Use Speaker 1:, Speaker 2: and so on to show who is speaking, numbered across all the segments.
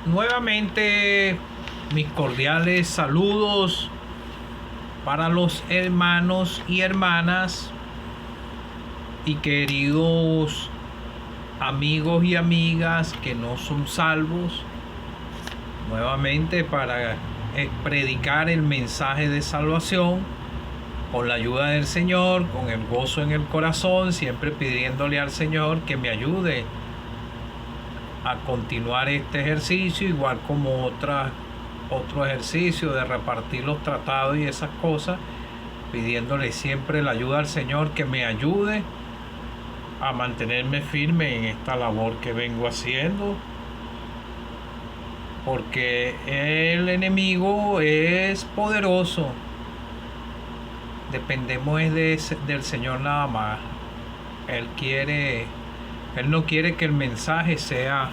Speaker 1: Nuevamente, mis cordiales saludos para los hermanos y hermanas y queridos amigos y amigas que no son salvos. Nuevamente para predicar el mensaje de salvación con la ayuda del Señor, con el gozo en el corazón, siempre pidiéndole al Señor que me ayude a continuar este ejercicio, igual como otro ejercicio de repartir los tratados y esas cosas, pidiéndole siempre la ayuda al Señor que me ayude a mantenerme firme en esta labor que vengo haciendo, porque el enemigo es poderoso. Dependemos del Señor nada más. Él no quiere que el mensaje sea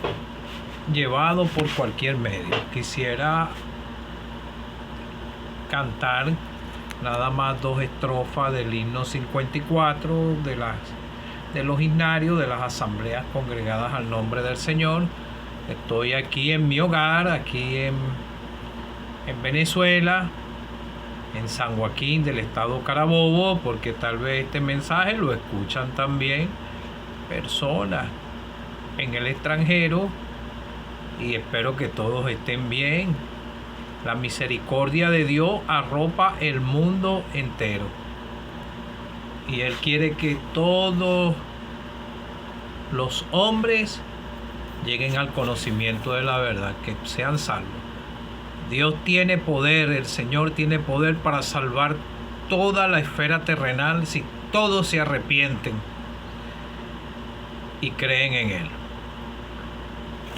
Speaker 1: llevado por cualquier medio. Quisiera cantar nada más 2 estrofas del himno 54 de los himnarios de las asambleas congregadas al nombre del Señor. Estoy aquí en mi hogar, aquí en Venezuela, en San Joaquín del estado Carabobo, porque tal vez este mensaje lo escuchan también personas en el extranjero, y espero que todos estén bien. La misericordia de Dios arropa el mundo entero, y Él quiere que todos los hombres lleguen al conocimiento de la verdad, que sean salvos. Dios tiene poder, el Señor tiene poder para salvar toda la esfera terrenal si todos se arrepienten y creen en Él.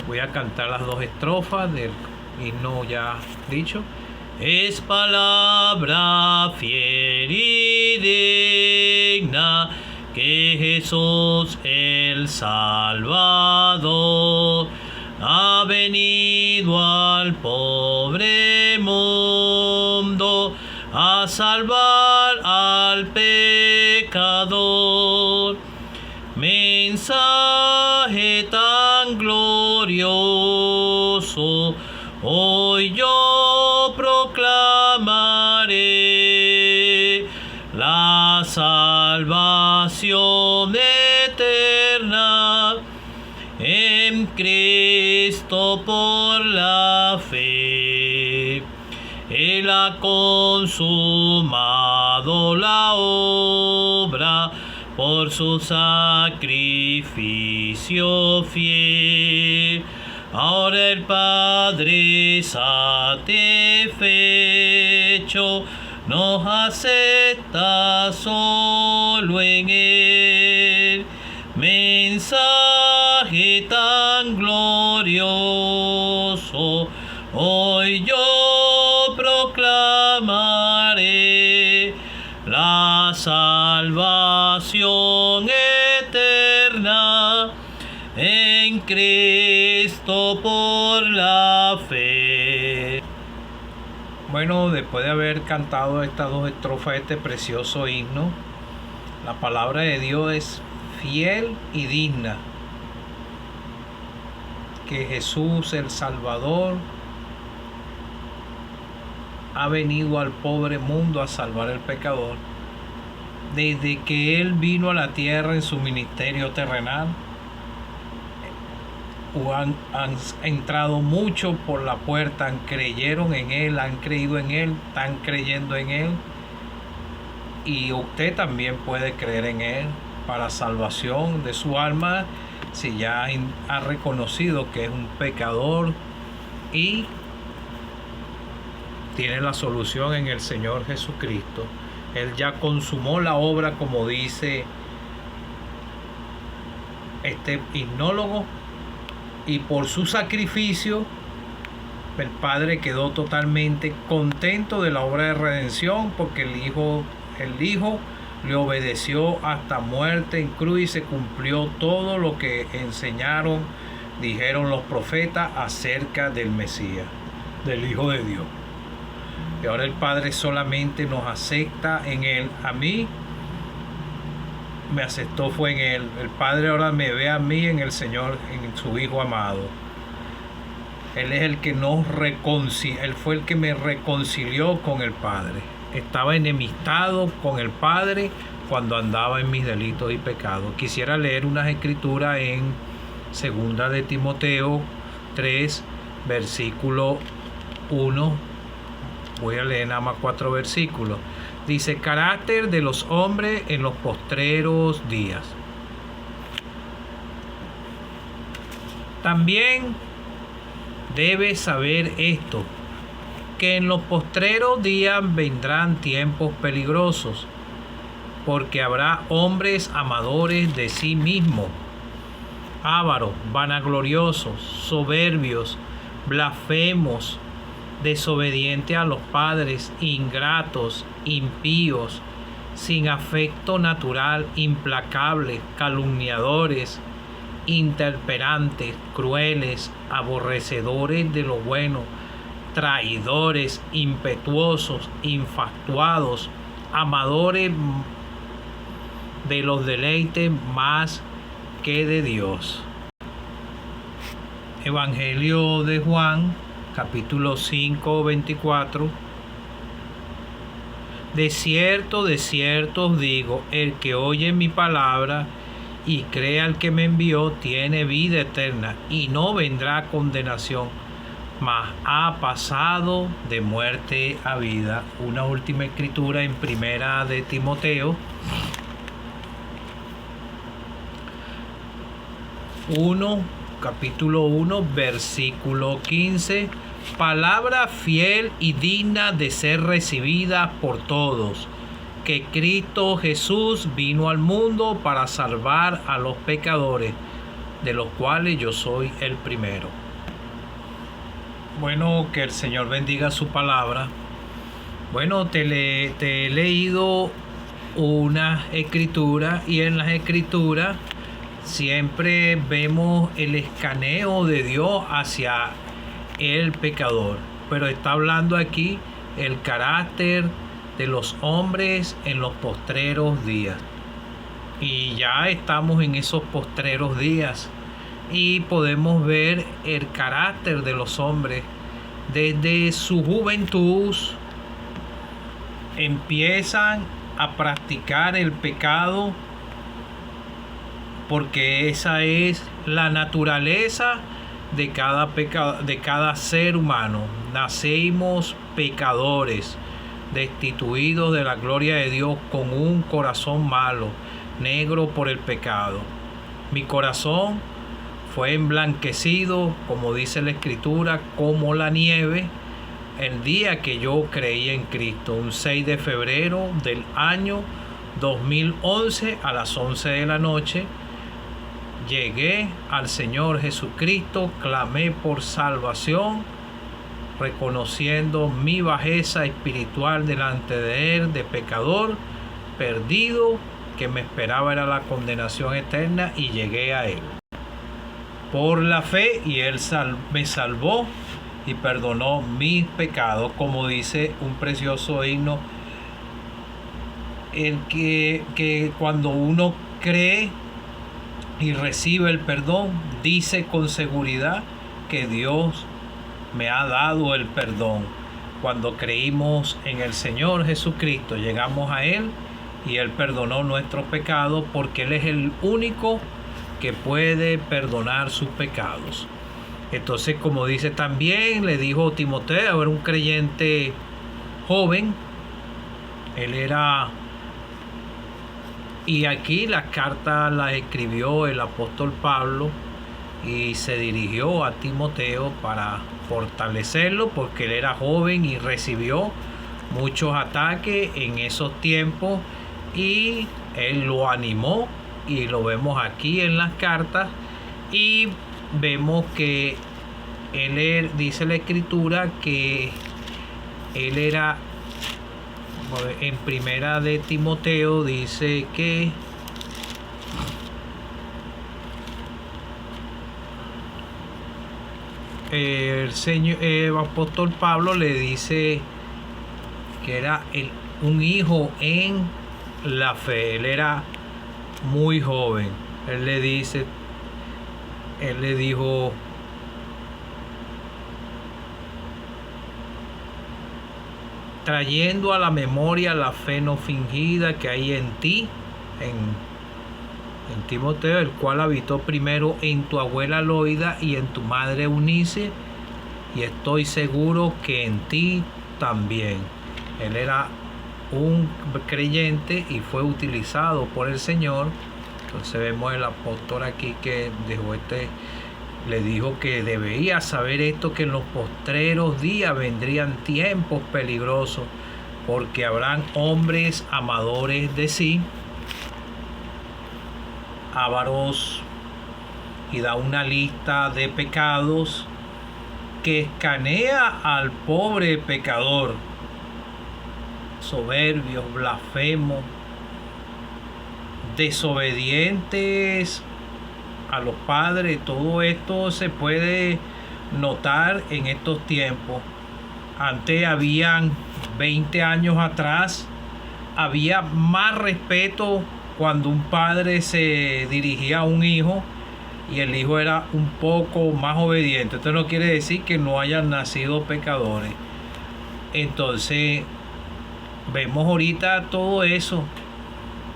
Speaker 1: Voy a cantar las 2 estrofas del himno ya dicho. Es palabra fiel y digna que Jesús el Salvador ha venido al pobre mundo a salvar al pecador. Mensaje tan glorioso, hoy yo proclamaré la salvación eterna en Cristo por la fe. Él ha consumado la obra por su sacrificio fiel. Ahora el Padre satisfecho nos acepta solo en Él. Mensaje tan glorioso, hoy yo proclamaré la salvación eterna en Cristo por la fe. Bueno, después de haber cantado estas 2 estrofas de este precioso himno, la palabra de Dios es fiel y digna, que Jesús el Salvador ha venido al pobre mundo a salvar al pecador. Desde que Él vino a la tierra en su ministerio terrenal, han entrado muchos por la puerta, creyeron en Él, han creído en Él, están creyendo en Él, y usted también puede creer en Él para salvación de su alma, si ya ha reconocido que es un pecador y tiene la solución en el Señor Jesucristo. Él ya consumó la obra, como dice este himnólogo, y por su sacrificio el Padre quedó totalmente contento de la obra de redención, porque el Hijo le obedeció hasta muerte en cruz, y se cumplió todo lo que dijeron los profetas acerca del Mesías, del Hijo de Dios. Y ahora el Padre solamente nos acepta en Él. A mí me aceptó fue en Él. El Padre ahora me ve a mí en el Señor, en su Hijo amado. Él es el que Él fue el que me reconcilió con el Padre. Estaba enemistado con el Padre cuando andaba en mis delitos y pecados. Quisiera leer unas escrituras en segunda de Timoteo 3, versículo 1. Voy a leer nada más 4 versículos. Dice: carácter de los hombres en los postreros días. También debes saber esto, que en los postreros días vendrán tiempos peligrosos, porque habrá hombres amadores de sí mismos, ávaros, vanagloriosos, soberbios, blasfemos, desobedientes a los padres, ingratos, impíos, sin afecto natural, implacables, calumniadores, intemperantes, crueles, aborrecedores de lo bueno, traidores, impetuosos, infatuados, amadores de los deleites más que de Dios. Evangelio de Juan, capítulo 5, 24. De cierto os digo, el que oye mi palabra y crea al que me envió, tiene vida eterna y no vendrá condenación, mas ha pasado de muerte a vida. Una última escritura en primera de Timoteo 1, capítulo 1, versículo 15. Palabra fiel y digna de ser recibida por todos, que Cristo Jesús vino al mundo para salvar a los pecadores, de los cuales yo soy el primero. Bueno, que el Señor bendiga su palabra. Bueno, te he leído una escritura, y en las escrituras siempre vemos el escaneo de Dios hacia el pecador, pero está hablando aquí el carácter de los hombres en los postreros días, y ya estamos en esos postreros días y podemos ver el carácter de los hombres desde su juventud. Empiezan a practicar el pecado porque esa es la naturaleza de cada ser humano. Nacemos pecadores, destituidos de la gloria de Dios, con un corazón malo, negro por el pecado. Mi corazón fue emblanquecido, como dice la Escritura, como la nieve, el día que yo creí en Cristo, un 6 de febrero del año 2011 a las 11 de la noche. Llegué al Señor Jesucristo, clamé por salvación, reconociendo mi bajeza espiritual delante de Él, de pecador, perdido, que me esperaba era la condenación eterna, y llegué a Él por la fe, y Él me salvó y perdonó mis pecados, como dice un precioso himno, el que cuando uno cree y recibe el perdón, dice con seguridad que Dios me ha dado el perdón. Cuando creímos en el Señor Jesucristo, llegamos a Él y Él perdonó nuestros pecados, porque Él es el único que puede perdonar sus pecados. Entonces, como dice también, le dijo Timoteo, era un creyente joven, él era... Y aquí las cartas las escribió el apóstol Pablo y se dirigió a Timoteo para fortalecerlo, porque él era joven y recibió muchos ataques en esos tiempos, y él lo animó, y lo vemos aquí en las cartas, y vemos que él dice la Escritura que él era... En primera de Timoteo dice que el apóstol Pablo le dice que era un hijo en la fe. Él era muy joven. Él le dijo trayendo a la memoria la fe no fingida que hay en ti, en Timoteo, el cual habitó primero en tu abuela Loida y en tu madre Eunice, y estoy seguro que en ti también. Él era un creyente y fue utilizado por el Señor. Entonces vemos el apóstol aquí que dejó le dijo que debía saber esto, que en los postreros días vendrían tiempos peligrosos, porque habrán hombres amadores de sí, ávaros, y da una lista de pecados que escanea al pobre pecador: soberbios, blasfemos, desobedientes a los padres. Todo esto se puede notar en estos tiempos. Antes, habían 20 años atrás, había más respeto cuando un padre se dirigía a un hijo y el hijo era un poco más obediente. Esto no quiere decir que no hayan nacido pecadores. Entonces vemos ahorita todo eso.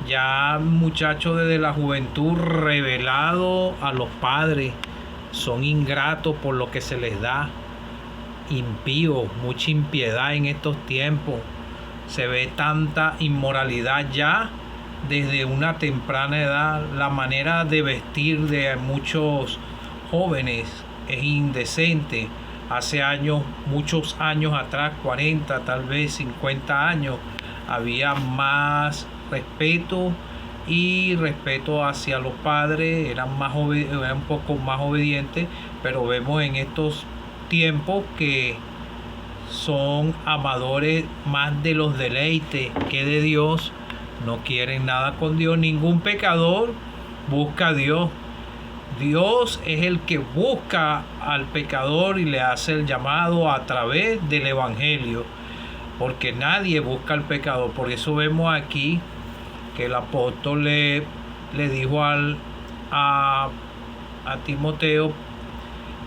Speaker 1: Ya muchachos desde la juventud revelado a los padres, son ingratos por lo que se les da, impíos, mucha impiedad en estos tiempos. Se ve tanta inmoralidad ya desde una temprana edad. La manera de vestir de muchos jóvenes es indecente. Hace años, muchos años atrás, 40, tal vez 50 años, había más respeto hacia los padres, eran un poco más obedientes, pero vemos en estos tiempos que son amadores más de los deleites que de Dios. No quieren nada con Dios. Ningún pecador busca a Dios. Dios es el que busca al pecador y le hace el llamado a través del evangelio, porque nadie busca al pecador. Por eso vemos aquí que el apóstol le dijo a Timoteo: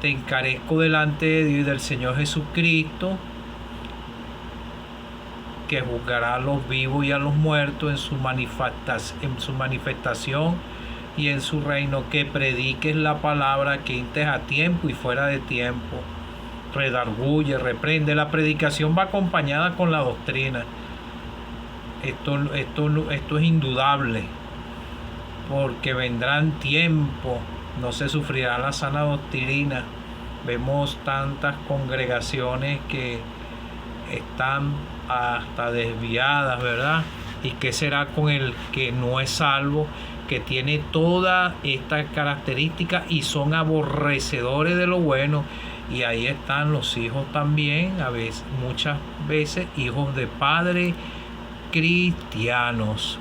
Speaker 1: te encarezco delante de Dios y del Señor Jesucristo, que juzgará a los vivos y a los muertos en su manifestación y en su reino, que prediques la palabra, que instes a tiempo y fuera de tiempo, redarguye, reprende. La predicación va acompañada con la doctrina. Esto es indudable, porque vendrán tiempos, no se sufrirá la sana doctrina. Vemos tantas congregaciones que están hasta desviadas, ¿verdad? ¿Y qué será con el que no es salvo, que tiene todas estas características y son aborrecedores de lo bueno? Y ahí están los hijos también, muchas veces hijos de padres cristianos.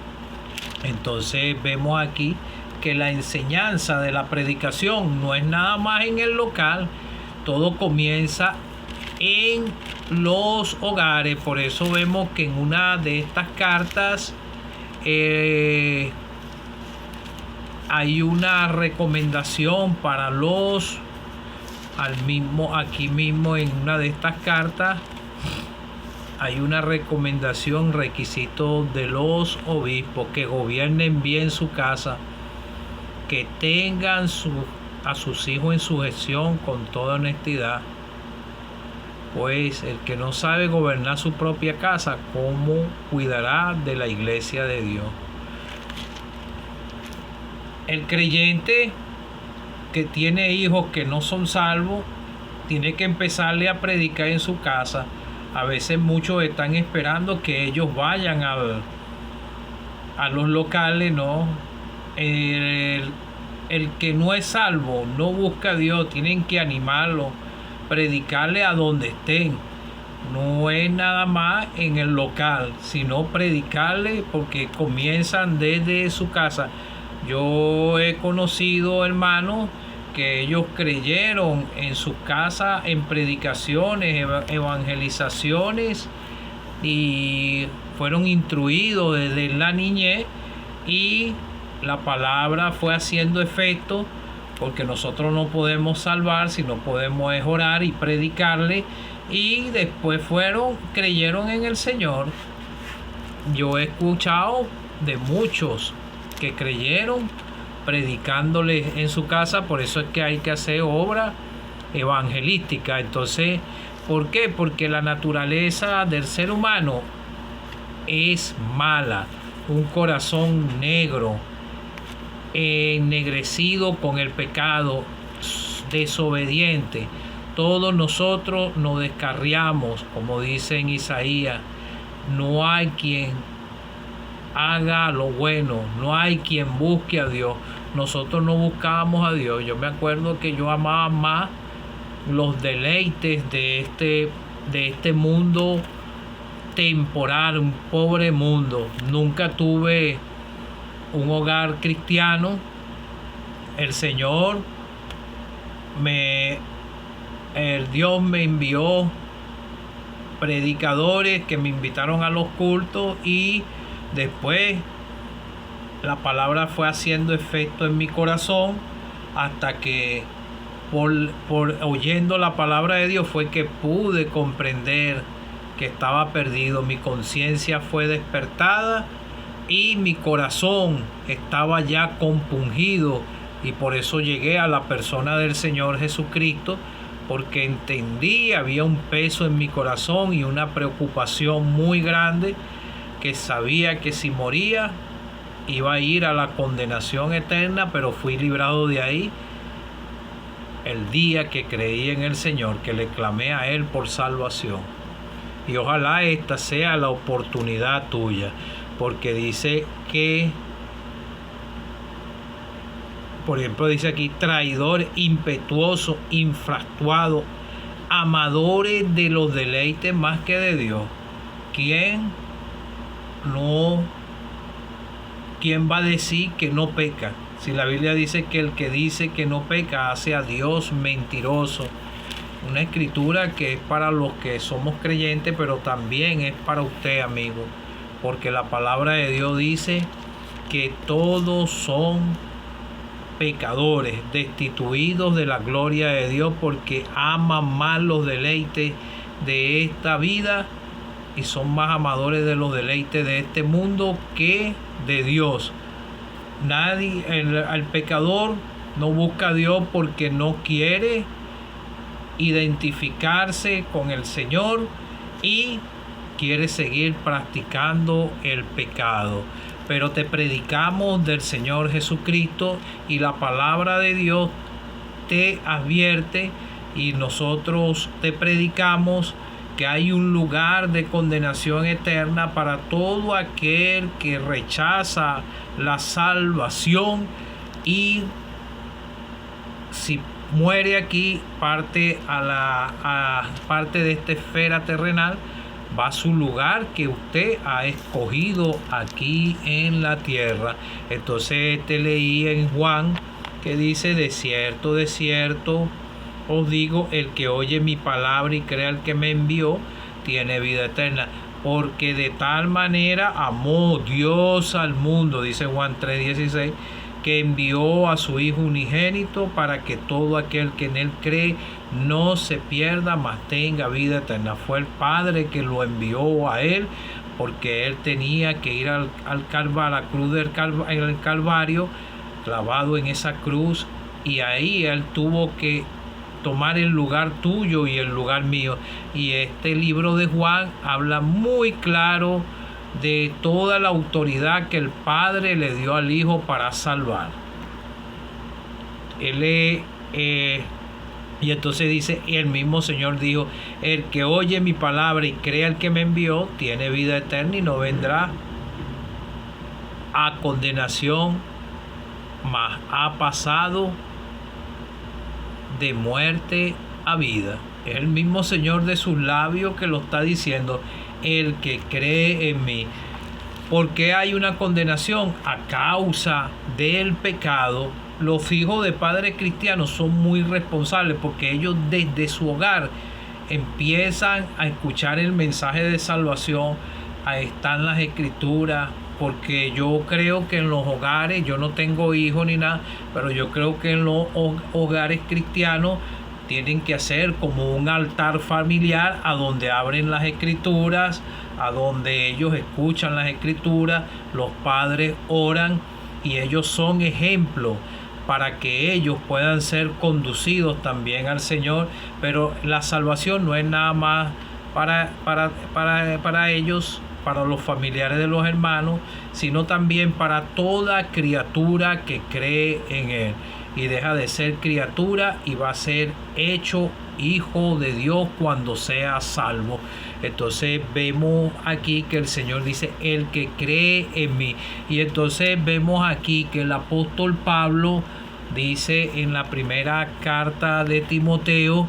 Speaker 1: Entonces vemos aquí que la enseñanza de la predicación no es nada más en el local, todo comienza en los hogares. Por eso vemos que en una de estas cartas hay una recomendación para aquí mismo en una de estas cartas hay una recomendación, requisito de los obispos: que gobiernen bien su casa, que tengan a sus hijos en sujeción con toda honestidad. Pues el que no sabe gobernar su propia casa, ¿cómo cuidará de la iglesia de Dios? El creyente que tiene hijos que no son salvos, tiene que empezarle a predicar en su casa. A veces muchos están esperando que ellos vayan a los locales, ¿no? El que no es salvo no busca a Dios, tienen que animarlo, predicarle a donde estén. No es nada más en el local, sino predicarle, porque comienzan desde su casa. Yo he conocido hermanos que ellos creyeron en su casa en predicaciones, evangelizaciones, y fueron instruidos desde la niñez, y la palabra fue haciendo efecto, porque nosotros no podemos salvar, sino podemos orar y predicarle, y después creyeron en el Señor. Yo he escuchado de muchos que creyeron predicándoles en su casa. Por eso es que hay que hacer obra evangelística. Entonces, ¿por qué? Porque la naturaleza del ser humano es mala, un corazón negro, ennegrecido con el pecado, desobediente. Todos nosotros nos descarriamos, como dice en Isaías. No hay quien haga lo bueno, no hay quien busque a Dios. Nosotros no buscábamos a Dios. Yo me acuerdo que yo amaba más los deleites de este mundo temporal, un pobre mundo. Nunca tuve un hogar cristiano. El Señor Dios me envió predicadores que me invitaron a los cultos, y después la palabra fue haciendo efecto en mi corazón, hasta que por oyendo la palabra de Dios fue que pude comprender que estaba perdido. Mi conciencia fue despertada y mi corazón estaba ya compungido, y por eso llegué a la persona del Señor Jesucristo, porque entendí, había un peso en mi corazón y una preocupación muy grande, que sabía que si moría iba a ir a la condenación eterna, pero fui librado de ahí el día que creí en el Señor, que le clamé a Él por salvación. Y ojalá esta sea la oportunidad tuya, porque dice que, por ejemplo, dice aquí: traidor, impetuoso, infractuado, amadores de los deleites más que de Dios. ¿Quién va a decir que no peca? Si la Biblia dice que el que dice que no peca hace a Dios mentiroso. Una escritura que es para los que somos creyentes, pero también es para usted, amigo, porque la palabra de Dios dice que todos son pecadores, destituidos de la gloria de Dios, porque aman más los deleites de esta vida y son más amadores de los deleites de este mundo que de Dios. El pecador no busca a Dios porque no quiere identificarse con el Señor y quiere seguir practicando el pecado. Pero te predicamos del Señor Jesucristo, y la palabra de Dios te advierte, y nosotros te predicamos que hay un lugar de condenación eterna para todo aquel que rechaza la salvación, y si muere aquí, parte de esta esfera terrenal, va a su lugar que usted ha escogido aquí en la tierra. Entonces te leí en Juan que dice: de cierto, de cierto os digo, el que oye mi palabra y crea al que me envió, tiene vida eterna. Porque de tal manera amó Dios al mundo, dice Juan 3:16, que envió a su Hijo unigénito, para que todo aquel que en él cree no se pierda, mas tenga vida eterna. Fue el Padre que lo envió a él, porque él tenía que ir al Calvario, a la cruz en el Calvario, clavado en esa cruz, y ahí él tuvo que tomar el lugar tuyo y el lugar mío. Y este libro de Juan habla muy claro de toda la autoridad que el Padre le dio al Hijo para salvar. Y entonces dice, el mismo Señor dijo: el que oye mi palabra y crea al que me envió, tiene vida eterna y no vendrá a condenación, mas ha pasado de muerte a vida. Es el mismo Señor de sus labios que lo está diciendo: el que cree en mí. ¿Por qué hay una condenación? A causa del pecado. Los hijos de padres cristianos son muy responsables, porque ellos desde su hogar empiezan a escuchar el mensaje de salvación. Ahí están las escrituras, porque yo creo que en los hogares, yo no tengo hijos ni nada, pero yo creo que en los hogares cristianos tienen que hacer como un altar familiar a donde abren las escrituras, a donde ellos escuchan las escrituras, los padres oran y ellos son ejemplo para que ellos puedan ser conducidos también al Señor. Pero la salvación no es nada más para ellos, para los familiares de los hermanos, sino también para toda criatura que cree en Él y deja de ser criatura y va a ser hecho hijo de Dios cuando sea salvo. Entonces vemos aquí que el Señor dice el que cree en mí, y entonces vemos aquí que el apóstol Pablo dice en la primera carta de Timoteo: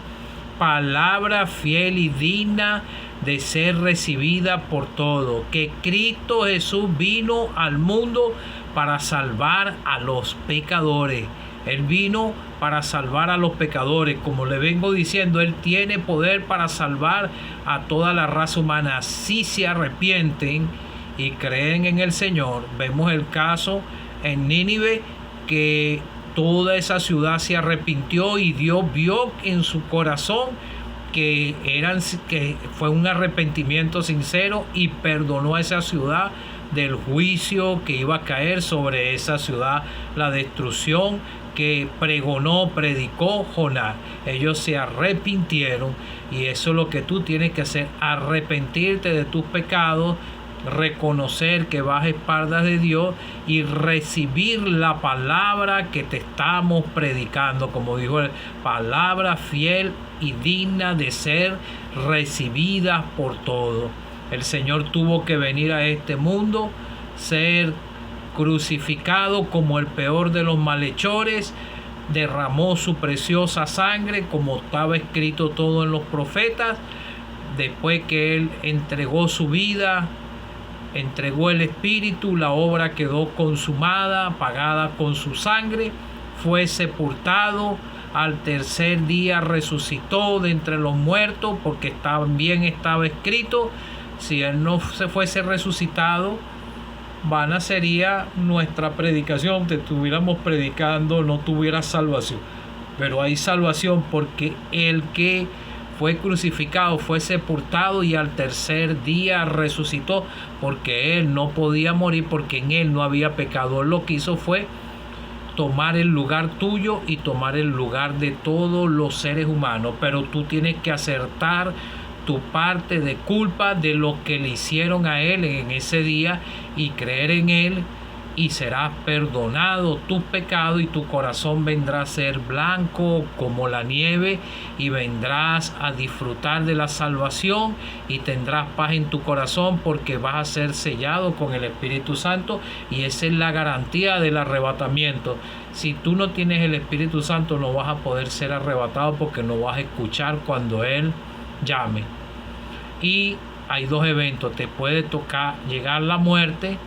Speaker 1: palabra fiel y digna de ser recibida por todos, que Cristo Jesús vino al mundo para salvar a los pecadores. Él vino para salvar a los pecadores. Como le vengo diciendo, Él tiene poder para salvar a toda la raza humana si se arrepienten y creen en el Señor. Vemos el caso en Nínive, que toda esa ciudad se arrepintió y Dios vio en su corazón que fue un arrepentimiento sincero y perdonó a esa ciudad del juicio que iba a caer sobre esa ciudad, la destrucción que predicó Jonás. Ellos se arrepintieron, y eso es lo que tú tienes que hacer: arrepentirte de tus pecados, reconocer que vas a espaldas de Dios y recibir la palabra que te estamos predicando, como dijo él, palabra fiel y digna de ser recibida por todos. El Señor tuvo que venir a este mundo, ser crucificado como el peor de los malhechores, derramó su preciosa sangre como estaba escrito todo en los profetas. Después que Él entregó su vida, entregó el Espíritu, la obra quedó consumada, pagada con su sangre, fue sepultado, al tercer día resucitó de entre los muertos, porque también estaba escrito: si Él no se fuese resucitado, vana sería nuestra predicación, te estuviéramos predicando, no tuviera salvación. Pero hay salvación porque el que fue crucificado, fue sepultado y al tercer día resucitó, porque Él no podía morir, porque en Él no había pecado. Él lo que hizo fue tomar el lugar tuyo y tomar el lugar de todos los seres humanos. Pero tú tienes que acertar tu parte de culpa de lo que le hicieron a Él en ese día y creer en Él, y serás perdonado tus pecados y tu corazón vendrá a ser blanco como la nieve, y vendrás a disfrutar de la salvación y tendrás paz en tu corazón, porque vas a ser sellado con el Espíritu Santo, y esa es la garantía del arrebatamiento. Si tú no tienes el Espíritu Santo, no vas a poder ser arrebatado, porque no vas a escuchar cuando Él llame. Y hay dos eventos: te puede tocar llegar la muerte,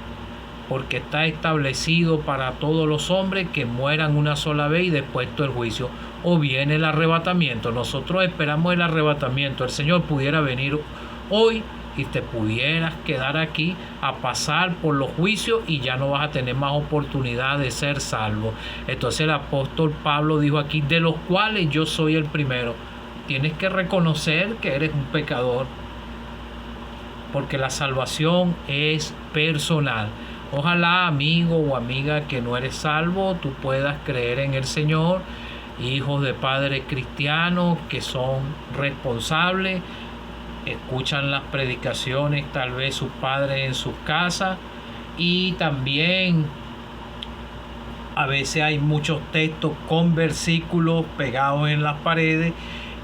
Speaker 1: porque está establecido para todos los hombres que mueran una sola vez y después todo el juicio, o viene el arrebatamiento. Nosotros esperamos el arrebatamiento. El Señor pudiera venir hoy y te pudieras quedar aquí a pasar por los juicios y ya no vas a tener más oportunidad de ser salvo. Entonces el apóstol Pablo dijo aquí: de los cuales yo soy el primero. Tienes que reconocer que eres un pecador, porque la salvación es personal. Ojalá, amigo o amiga que no eres salvo, tú puedas creer en el Señor. Hijos de padres cristianos que son responsables, escuchan las predicaciones, tal vez sus padres en sus casas, y también a veces hay muchos textos con versículos pegados en las paredes,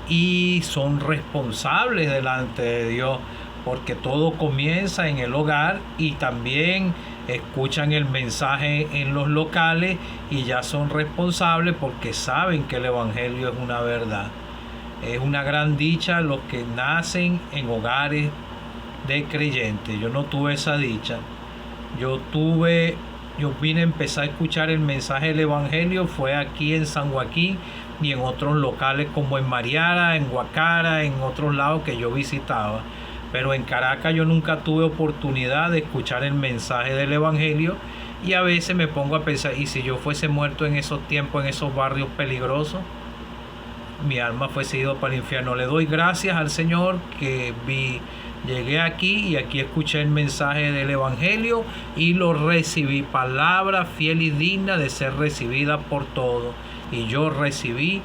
Speaker 1: y son responsables delante de Dios, porque todo comienza en el hogar, y también escuchan el mensaje en los locales y ya son responsables porque saben que el Evangelio es una verdad. Es una gran dicha los que nacen en hogares de creyentes. Yo no tuve esa dicha. Yo vine a empezar a escuchar el mensaje del Evangelio fue aquí en San Joaquín y en otros locales como en Mariara, en Guacara, en otros lados que yo visitaba. Pero en Caracas yo nunca tuve oportunidad de escuchar el mensaje del Evangelio, y a veces me pongo a pensar: ¿y si yo fuese muerto en esos tiempos, en esos barrios peligrosos? mi alma fuese ido para el infierno. Le doy gracias al Señor que llegué aquí y aquí escuché el mensaje del Evangelio y lo recibí. Palabra fiel y digna de ser recibida por todos. Y yo recibí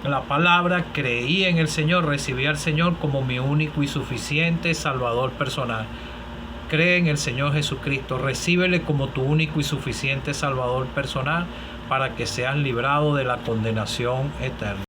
Speaker 1: la palabra, creí en el Señor, recibí al Señor como mi único y suficiente Salvador personal. Cree en el Señor Jesucristo, recíbele como tu único y suficiente Salvador personal para que seas librado de la condenación eterna.